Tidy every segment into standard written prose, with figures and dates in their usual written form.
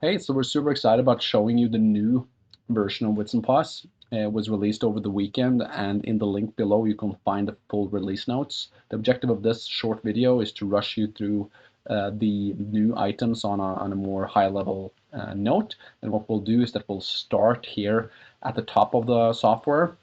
Hey, so we're super excited about showing you the new version of Whitson Plus. It was released over the weekend, and in the link below you can find the full release notes. The objective of this short video is to rush you through the new items on a more high-level note. And what we'll do is that we'll start here at the top of the software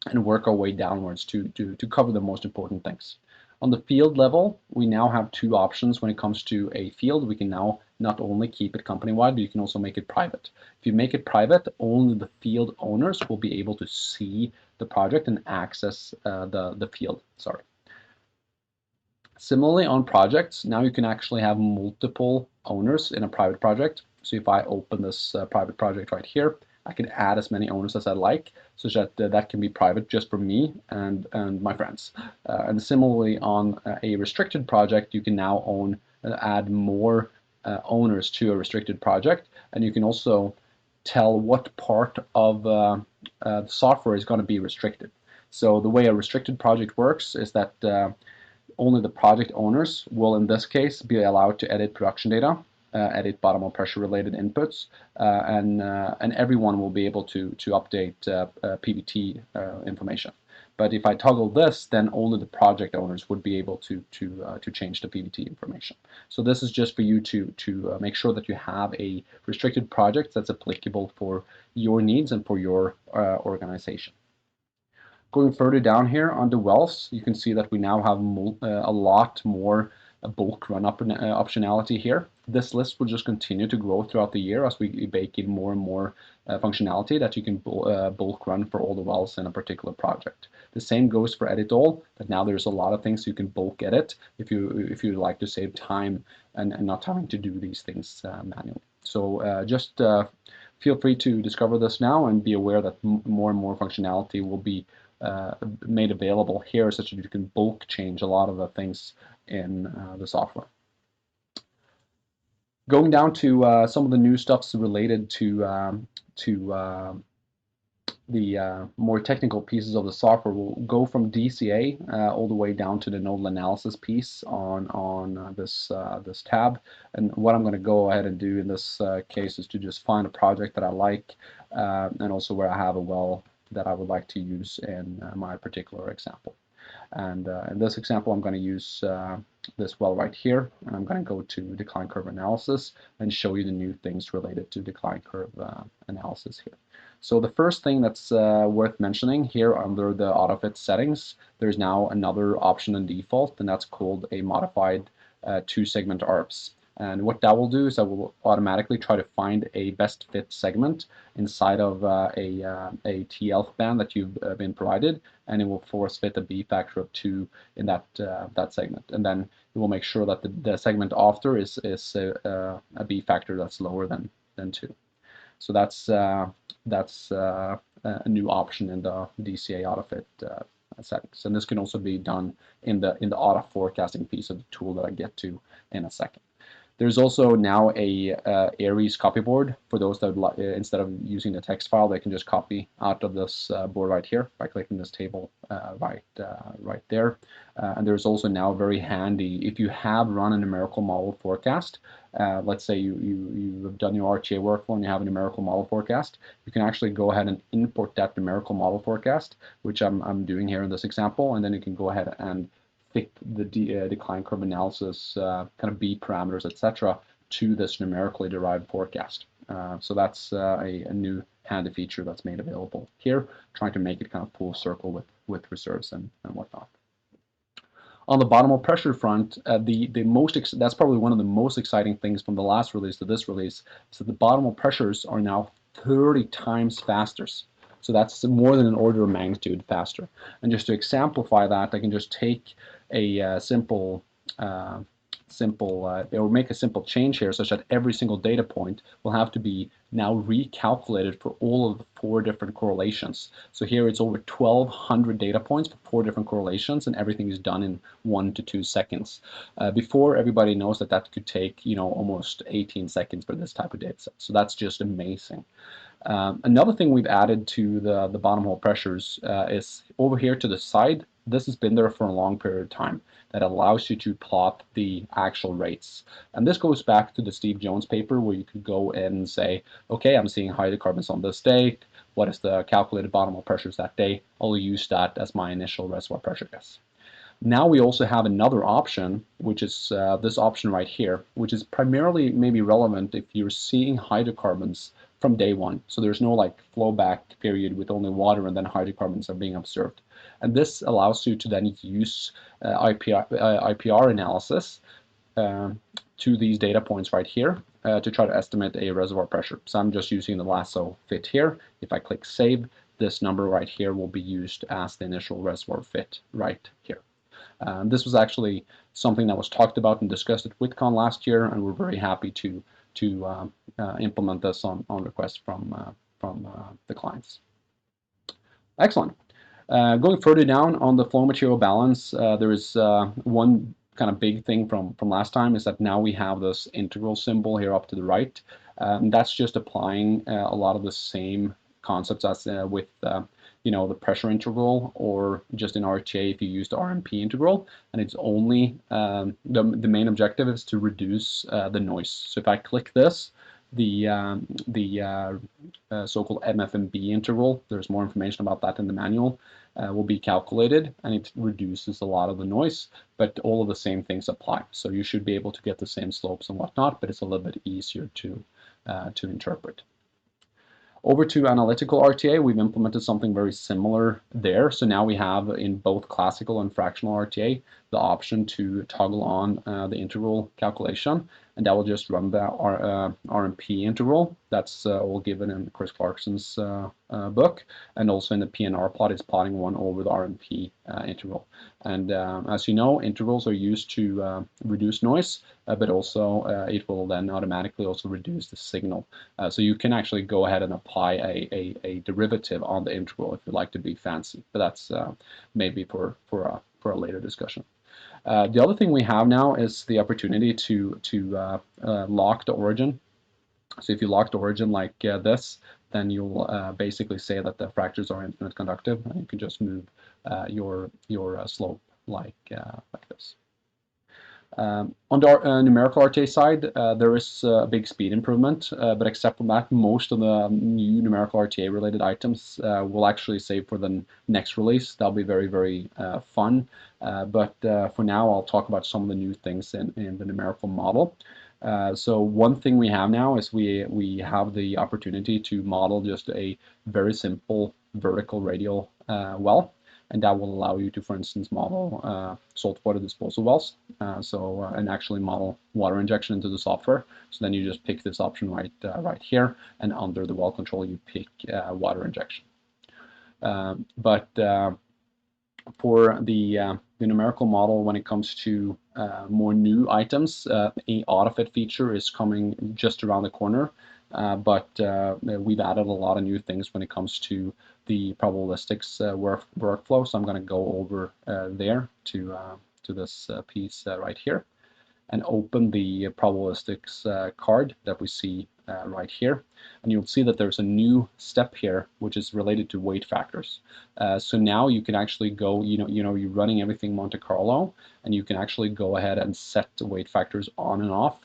and work our way downwards to cover the most important things. On the field level, we now have two options when it comes to a field. We can now not only keep it company-wide, but you can also make it private. If you make it private, only the field owners will be able to see the project and access the field. Sorry. Similarly, on projects, now you can actually have multiple owners in a private project. So if I open this private project right here, I can add as many owners as I like, such that that can be private just for me and my friends. And similarly, on a restricted project, you can now add more owners to a restricted project, and you can also tell what part of the software is going to be restricted. So the way a restricted project works is that only the project owners will, in this case, be allowed to edit production data, edit bottom of pressure related inputs, and everyone will be able to update PVT information. But if I toggle this, then only the project owners would be able to change the PVT information. So this is just for you to make sure that you have a restricted project that's applicable for your needs and for your organization. Going further down here on the wells, you can see that we now have a lot more bulk run-up optionality here. This list will just continue to grow throughout the year as we bake in more and more functionality that you can bulk run for all the wells in a particular project. The same goes for edit all, that now there's a lot of things you can bulk edit if you like to save time and not having to do these things manually. So just feel free to discover this now and be aware that more and more functionality will be made available here, such that you can bulk change a lot of the things in the software. Going down to some of the new stuffs related to the more technical pieces of the software. Will go from DCA all the way down to the nodal analysis piece on this tab. And what I'm going to go ahead and do in this case is to just find a project that I like and also where I have a well that I would like to use in my particular example. And in this example, I'm going to use this well right here, and I'm going to go to decline curve analysis and show you the new things related to decline curve analysis here. So the first thing that's worth mentioning here under the AutoFit settings, there's now another option in default, and that's called a modified two-segment ARPS. And what that will do is that will automatically try to find a best fit segment inside of a TL band that you've been provided, and it will force fit a B factor of 2 in that segment. And then it will make sure that the segment after is a B factor that's lower than 2. So that's a new option in the DCA AutoFit settings. And this can also be done in the auto forecasting piece of the tool that I get to in a second. There's also now a Aries copyboard for those that would instead of using the text file, they can just copy out of this board right here by clicking this table right there. And there's also now very handy if you have run a numerical model forecast. Let's say you have done your RTA workflow and you have a numerical model forecast. You can actually go ahead and import that numerical model forecast, which I'm doing here in this example, and then you can go ahead and fit the decline curve analysis kind of B parameters, etc., to this numerically derived forecast. So that's a new handy feature that's made available here, trying to make it kind of full circle with reserves and whatnot. On the bottom of pressure front, that's probably one of the most exciting things from the last release to this release, is that the bottom of pressures are now 30 times faster. So that's more than an order of magnitude faster. And just to exemplify that, I can just take a simple or make a simple change here, such that every single data point will have to be now recalculated for all of the 4 different correlations. So here it's over 1,200 data points for 4 different correlations, and everything is done in 1 to 2 seconds. Before, everybody knows that that could take almost 18 seconds for this type of data set. So that's just amazing. Another thing we've added to the bottom hole pressures is over here to the side, This has been there for a long period of time that allows you to plot the actual rates. And this goes back to the Steve Jones paper where you could go in and say, okay, I'm seeing hydrocarbons on this day. What is the calculated bottom pressures that day? I'll use that as my initial reservoir pressure guess. Now we also have another option, which is this option right here, which is primarily maybe relevant if you're seeing hydrocarbons from day one. So there's no like flow back period with only water and then hydrocarbons are being observed. And this allows you to then use IPR analysis to these data points right here to try to estimate a reservoir pressure. So I'm just using the lasso fit here. If I click save, this number right here will be used as the initial reservoir fit right here. This was actually something that was talked about and discussed at Whitcon last year, and we're very happy to implement this on request from the clients. Excellent. Going further down on the flow material balance, there is one kind of big thing from last time is that now we have this integral symbol here up to the right. That's just applying a lot of the same concepts as with the pressure integral, or just in RTA if you use the RMP integral, and it's only the main objective is to reduce the noise. So if I click this, the so-called MFMB integral, there's more information about that in the manual, will be calculated, and it reduces a lot of the noise, but all of the same things apply. So you should be able to get the same slopes and whatnot, but it's a little bit easier to interpret. Over to Analytical RTA, we've implemented something very similar there. So now we have in both classical and fractional RTA the option to toggle on the integral calculation, and that will just run the RMP integral. That's all given in Chris Clarkson's book, and also in the PNR plot it's plotting 1 over the RMP integral. And as you know, integrals are used to reduce noise, but also it will then automatically also reduce the signal. So you can actually go ahead and apply a derivative on the integral if you like to be fancy, but that's maybe for a later discussion. The other thing we have now is the opportunity to lock the origin. So if you lock the origin like this, then you'll basically say that the fractures are infinite conductive, and you can just move your slope like this. On the numerical RTA side, there is a big speed improvement, but except for that, most of the new numerical RTA related items we'll actually save for the next release. That'll be very, very fun. But for now, I'll talk about some of the new things in the numerical model. So one thing we have now is we have the opportunity to model just a very simple vertical radial well. And that will allow you to, for instance, model saltwater disposal wells. And actually model water injection into the software. So then you just pick this option right here, and under the well control you pick water injection. But for the numerical model, when it comes to more new items, a AutoFit feature is coming just around the corner. But we've added a lot of new things when it comes to the probabilistics workflow. So I'm going to go over there to this piece right here and open the probabilistics card that we see right here. And you'll see that there's a new step here which is related to weight factors. So now you can actually go, you're running everything Monte Carlo, and you can actually go ahead and set the weight factors on and off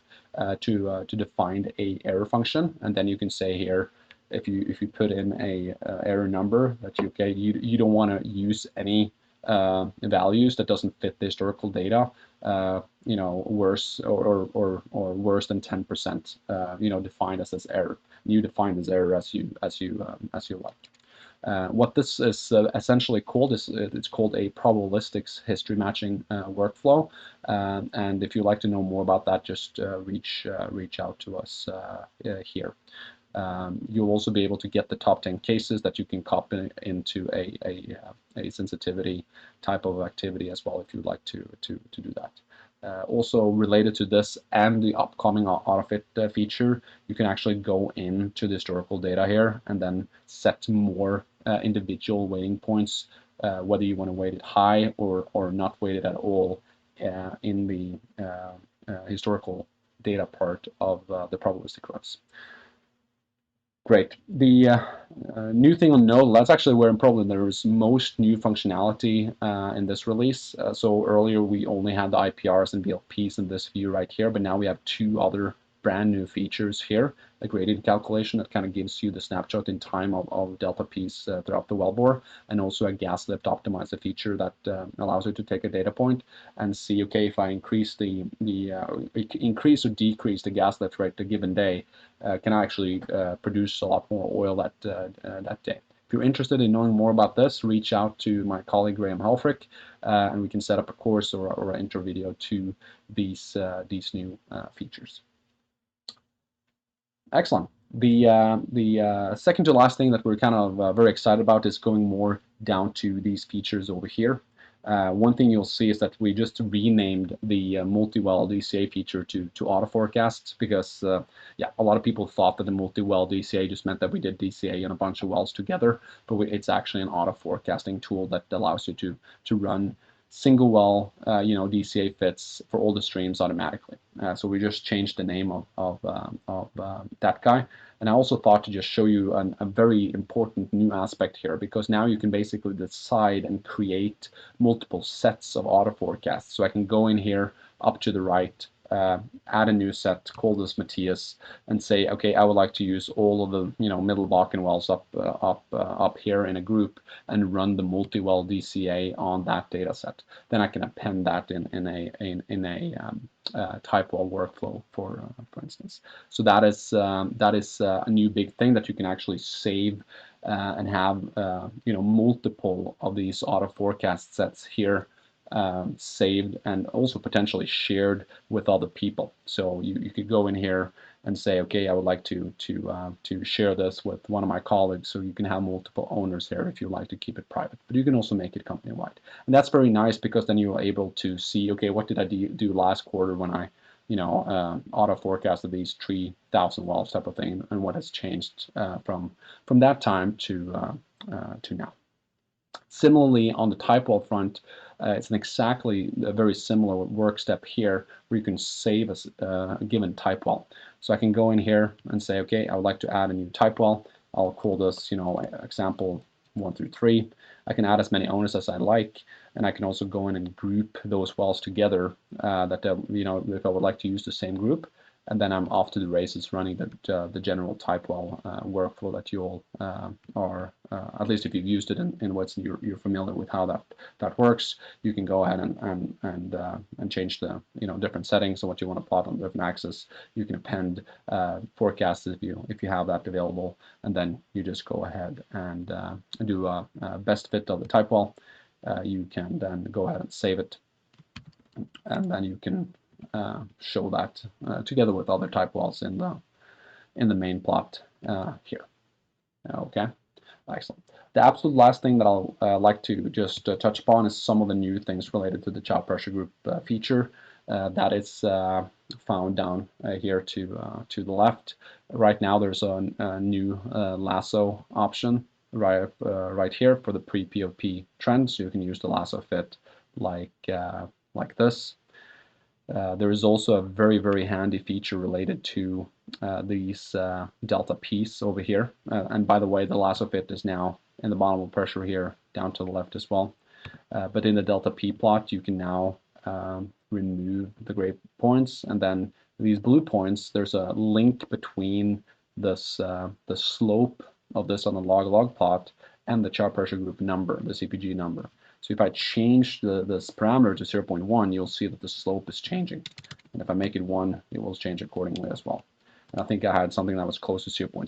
to define a error function, and then you can say here if you put in a error number that you don't want to use any values that doesn't fit the historical data, worse or worse than 10%, defined as this error. You define this error as you like. What this is essentially called is it's called a probabilistics history matching workflow, and if you'd like to know more about that, just reach out to us here. You'll also be able to get the top 10 cases that you can copy into a sensitivity type of activity as well if you'd like to do that. Also related to this and the upcoming AutoFit feature, you can actually go into the historical data here and then set more individual weighting points, whether you want to weight it high or not weight it at all in the historical data part of the probabilistic runs. Great. The new thing on Node, that's actually where probably there is most new functionality in this release. So earlier we only had the IPRs and BLPs in this view right here, but now we have two other brand new features here. A gradient calculation that kind of gives you the snapshot in time of delta P's throughout the wellbore, and also a gas lift optimizer feature that allows you to take a data point and see, okay, if I increase increase or decrease the gas lift rate a given day, can I actually produce a lot more oil that day. If you're interested in knowing more about this, reach out to my colleague Graham Helfrich, and we can set up a course or an intro video to these new features. Excellent. The second to last thing that we're kind of very excited about is going more down to these features over here. One thing you'll see is that we just renamed the Multiwell ECA feature to auto forecast because yeah, a lot of people thought that the Multiwell ECA just meant that we did DCA on a bunch of wells together, but it's actually an auto forecasting tool that allows you to run single well, DCA fits for all the streams automatically. So we just changed the name of that guy. And I also thought to just show you a very important new aspect here, because now you can basically decide and create multiple sets of auto forecasts. So I can go in here up to the right, add a new set, call this Matthias, and say, okay, I would like to use all of the middle Bakken wells up here in a group and run the multi-well DCA on that data set. Then I can append that in a Typewall workflow, for instance. So that is a new big thing, that you can actually save and have multiple of these auto forecast sets here saved and also potentially shared with other people. So you could go in here and say, okay, I would like to share this with one of my colleagues, so you can have multiple owners here if you like to keep it private. But you can also make it company-wide. And that's very nice, because then you're able to see, okay, what did I do last quarter when I auto forecasted these 3,000 wells type of thing, and what has changed from that time to now. Similarly, on the Typewall front, it's exactly a very similar work step here, where you can save a given Typewall. So I can go in here and say, okay, I would like to add a new Typewall. I'll call this, example 1 through 3. I can add as many owners as I like, and I can also go in and group those wells together if I would like to use the same group. And then I'm off to the races running the general Typewall workflow that you all are, at least if you've used it in Whitson, you're familiar with how that works. You can go ahead and change the different settings and what you want to plot on different axes. You can append forecasts if you have that available, and then you just go ahead and do a best fit of the Typewall. You can then go ahead and save it, and then you can show that together with other Typewalls in the main plot here. Okay, excellent. The absolute last thing that I'll like to just touch upon is some of the new things related to the child pressure group feature that is found down here to the left. Right now, there's a new lasso option right here for the pre-POP trend, so you can use the lasso fit like this. There is also a very, very handy feature related to these delta P's over here. And by the way, the lasso fit is now in the bottom of pressure here down to the left as well. But in the delta P plot, you can now remove the gray points, and then these blue points, there's a link between this the slope of this on the log plot and the child pressure group number, the CPG number. So if I change this parameter to 0.1, you'll see that the slope is changing. And if I make it 1, it will change accordingly as well. And I think I had something that was close to 0.6.